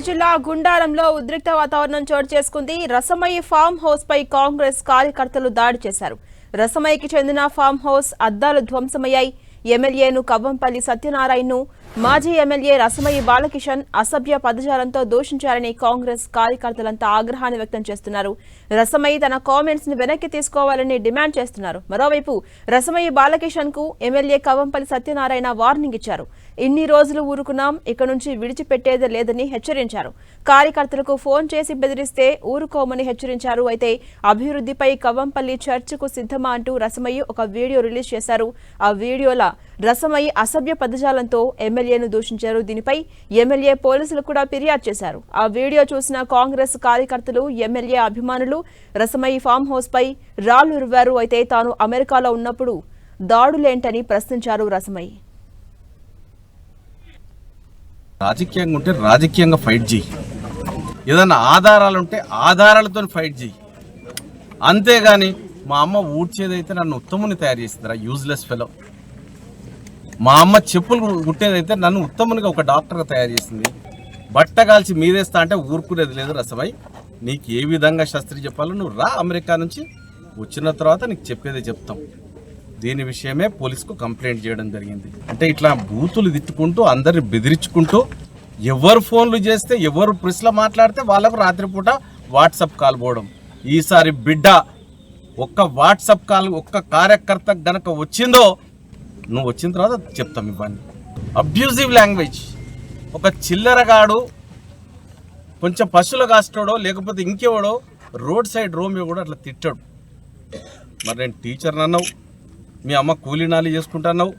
జిల్లా గుండారంలో ఉద్రిక్త వాతావరణం చోటు చేసుకుంది. రసమయి ఫామ్ హౌస్ పై కాంగ్రెస్ కార్యకర్తలు దాడి చేశారు. రసమయికి చెందిన ఫామ్ హౌస్ అద్దాలు ధ్వంసమయ్యాయి. ఎమ్మెల్యేను కవ్వంపల్లి సత్యనారాయణను మాజీ ఎమ్మెల్యే రసమయి బాలకిషన్ అసభ్య పదజాలంతో దూషించారని కాంగ్రెస్ కార్యకర్తలంతా ఆగ్రహాన్ని వ్యక్తం చేస్తున్నారు. రసమయి తన కామెంట్స్ ను వెనక్కి తీసుకోవాలని డిమాండ్ చేస్తున్నారు. మరోవైపు రసమయి బాలకిషన్ కు ఎమ్మెల్యే కవ్వంపల్లి సత్యనారాయణ వార్నింగ్ ఇచ్చారు. ఇన్ని రోజులు ఊరుకున్నాం, ఇక నుంచి విడిచిపెట్టేది లేదని హెచ్చరించారు. కార్యకర్తలకు ఫోన్ చేసి బెదిరిస్తే ఊరుకోమని హెచ్చరించారు. అయితే అభివృద్ధిపై కవ్వంపల్లి చర్చకు సిద్ధమా అంటూ రసమయి ఒక వీడియో రిలీజ్ చేశారు. ఆ వీడియోలో రసమయి అసభ్య పదజాలంతో ఎమ్మెల్యేను దూషించారు. దీనిపై ఎమ్మెల్యే పోలీసులు కూడా ఫిర్యాదు చేశారు. ఆ వీడియో చూసిన కాంగ్రెస్ కార్యకర్తలు, ఎమ్మెల్యే అభిమానులు రసమయి ఫామ్ హౌస్ పై రాళ్లురువారు. అయితే తాను అమెరికాలో ఉన్నప్పుడు దాడులేంటని ప్రశ్నించారు రసమయి. రాజకీయంగా ఉంటే రాజకీయంగా ఫైట్ చేయి, ఏదైనా ఆధారాలు ఉంటే ఆధారాలతో ఫైట్ చేయి, అంతేగాని మా అమ్మ ఊడ్చేదైతే నన్ను ఉత్తముని తయారు చేసిందిరా యూజ్లెస్ ఫెలో. మా అమ్మ చెప్పులు కుట్టేదైతే నన్ను ఉత్తమునిగా ఒక డాక్టర్గా తయారు చేసింది. బట్ట కాల్చి మీదేస్తా అంటే ఊరుకునేది లేదు రసమై. నీకు ఏ విధంగా శాస్త్రి చెప్పాలో నువ్వు రా, అమెరికా నుంచి వచ్చిన తర్వాత నీకు చెప్పేదే చెప్తాం. దీని విషయమే పోలీసుకు కంప్లైంట్ చేయడం జరిగింది. అంటే ఇట్లా బూతులు తిట్టుకుంటూ అందరిని బెదిరించుకుంటూ ఎవరు ఫోన్లు చేస్తే ఎవరు ప్రెస్లో మాట్లాడితే వాళ్ళకు రాత్రిపూట వాట్సాప్ కాల్ పోవడం. ఈసారి బిడ్డ ఒక్క వాట్సాప్ కాల్ ఒక్క కార్యకర్త గనక వచ్చిందో నువ్వు వచ్చిన తర్వాత చెప్తాం ఇవన్నీ. Abusive language. ఒక చిల్లరగాడు కొంచెం పశువులు కాస్తాడో లేకపోతే ఇంకెవడో రోడ్ సైడ్ రోమియో కూడా అట్లా తిట్టాడు. మరి నేను టీచర్ని అన్నావు, మీ అమ్మ కూలీనాలి చేసుకుంటున్నావు,